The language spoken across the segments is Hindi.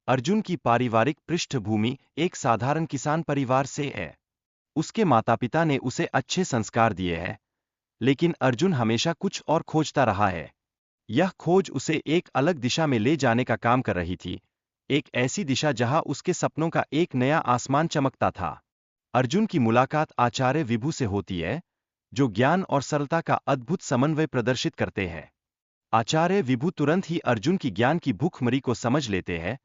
अर्जुन की पारिवारिक पृष्ठभूमि एक साधारण किसान परिवार से है। उसके माता पिता ने उसे अच्छे संस्कार दिए हैं, लेकिन अर्जुन हमेशा कुछ और खोजता रहा है। यह खोज उसे एक अलग दिशा में ले जाने का काम कर रही थी, एक ऐसी दिशा जहां उसके सपनों का एक नया आसमान चमकता था। अर्जुन की मुलाकात आचार्य विभु से होती है, जो ज्ञान और सरलता का अद्भुत समन्वय प्रदर्शित करते हैं। आचार्य विभु तुरंत ही अर्जुन की ज्ञान की भूखमरी को समझ लेते हैं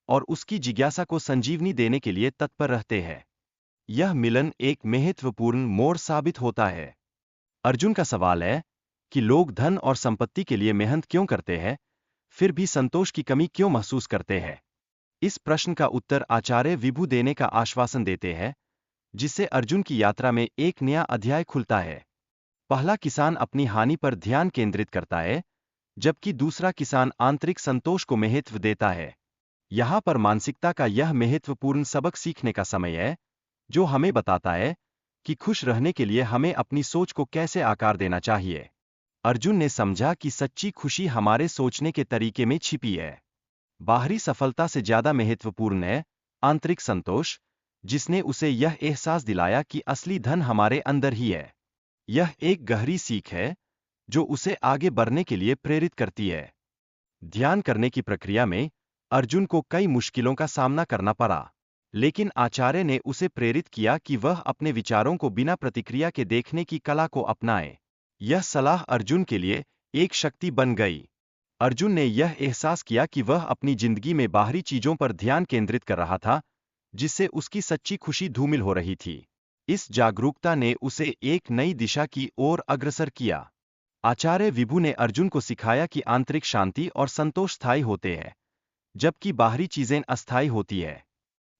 और उसकी जिज्ञासा को संजीवनी देने के लिए तत्पर रहते हैं। यह मिलन एक महत्वपूर्ण मोड़ साबित होता है। अर्जुन का सवाल है कि लोग धन और संपत्ति के लिए मेहनत क्यों करते हैं, फिर भी संतोष की कमी क्यों महसूस करते हैं। इस प्रश्न का उत्तर आचार्य विभु देने का आश्वासन देते हैं, जिससे अर्जुन की यात्रा में एक नया अध्याय खुलता है। पहला किसान अपनी हानि पर ध्यान केंद्रित करता है, जबकि दूसरा किसान आंतरिक संतोष को महत्व देता है। यहाँ पर मानसिकता का यह महत्वपूर्ण सबक सीखने का समय है, जो हमें बताता है कि खुश रहने के लिए हमें अपनी सोच को कैसे आकार देना चाहिए। अर्जुन ने समझा कि सच्ची खुशी हमारे सोचने के तरीके में छिपी है। बाहरी सफलता से ज्यादा महत्वपूर्ण है आंतरिक संतोष, जिसने उसे यह एहसास दिलाया कि असली धन हमारे अंदर ही है। यह एक गहरी सीख है, जो उसे आगे बढ़ने के लिए प्रेरित करती है। ध्यान करने की प्रक्रिया में अर्जुन को कई मुश्किलों का सामना करना पड़ा, लेकिन आचार्य ने उसे प्रेरित किया कि वह अपने विचारों को बिना प्रतिक्रिया के देखने की कला को अपनाए। यह सलाह अर्जुन के लिए एक शक्ति बन गई। अर्जुन ने यह एहसास किया कि वह अपनी जिंदगी में बाहरी चीजों पर ध्यान केंद्रित कर रहा था, जिससे उसकी सच्ची खुशी धूमिल हो रही थी। इस जागरूकता ने उसे एक नई दिशा की ओर अग्रसर किया। आचार्य विभु ने अर्जुन को सिखाया कि आंतरिक शांति और संतोष स्थायी होते हैं, जबकि बाहरी चीजें अस्थायी होती है।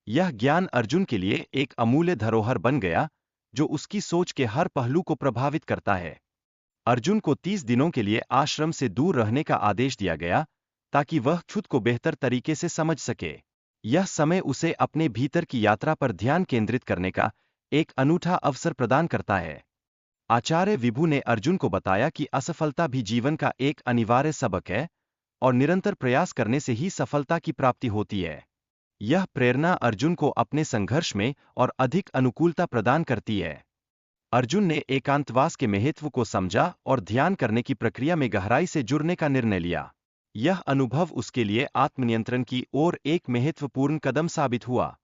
यह ज्ञान अर्जुन के लिए एक अमूल्य धरोहर बन गया, जो उसकी सोच के हर पहलू को प्रभावित करता है। अर्जुन को 30 दिनों के लिए आश्रम से दूर रहने का आदेश दिया गया, ताकि वह खुद को बेहतर तरीके से समझ सके। यह समय उसे अपने भीतर की यात्रा पर ध्यान केंद्रित करने का एक अनूठा अवसर प्रदान करता है। आचार्य विभु ने अर्जुन को बताया कि असफलता भी जीवन का एक अनिवार्य सबक है और निरंतर प्रयास करने से ही सफलता की प्राप्ति होती है। यह प्रेरणा अर्जुन को अपने संघर्ष में और अधिक अनुकूलता प्रदान करती है। अर्जुन ने एकांतवास के महत्व को समझा और ध्यान करने की प्रक्रिया में गहराई से जुड़ने का निर्णय लिया। यह अनुभव उसके लिए आत्मनियंत्रण की ओर एक महत्वपूर्ण कदम साबित हुआ।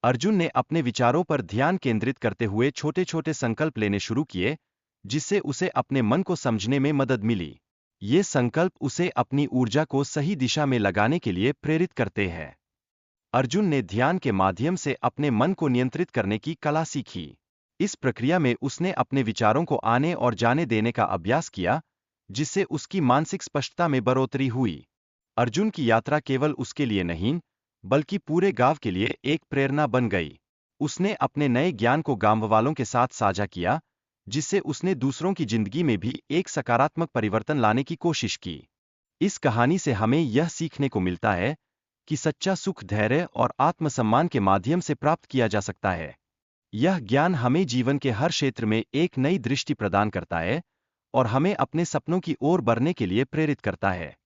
अर्जुन ने अपने विचारों पर ध्यान केंद्रित करते हुए छोटे छोटे संकल्प लेने शुरू किए, जिससे उसे अपने मन को समझने में मदद मिली। ये संकल्प उसे अपनी ऊर्जा को सही दिशा में लगाने के लिए प्रेरित करते हैं। अर्जुन ने ध्यान के माध्यम से अपने मन को नियंत्रित करने की कला सीखी। इस प्रक्रिया में उसने अपने विचारों को आने और जाने देने का अभ्यास किया, जिससे उसकी मानसिक स्पष्टता में बढ़ोतरी हुई। अर्जुन की यात्रा केवल उसके लिए नहीं, बल्कि पूरे गांव के लिए एक प्रेरणा बन गई। उसने अपने नए ज्ञान को गांव वालों के साथ साझा किया, जिससे उसने दूसरों की जिंदगी में भी एक सकारात्मक परिवर्तन लाने की कोशिश की। इस कहानी से हमें यह सीखने को मिलता है कि सच्चा सुख धैर्य और आत्मसम्मान के माध्यम से प्राप्त किया जा सकता है। यह ज्ञान हमें जीवन के हर क्षेत्र में एक नई दृष्टि प्रदान करता है और हमें अपने सपनों की ओर बढ़ने के लिए प्रेरित करता है।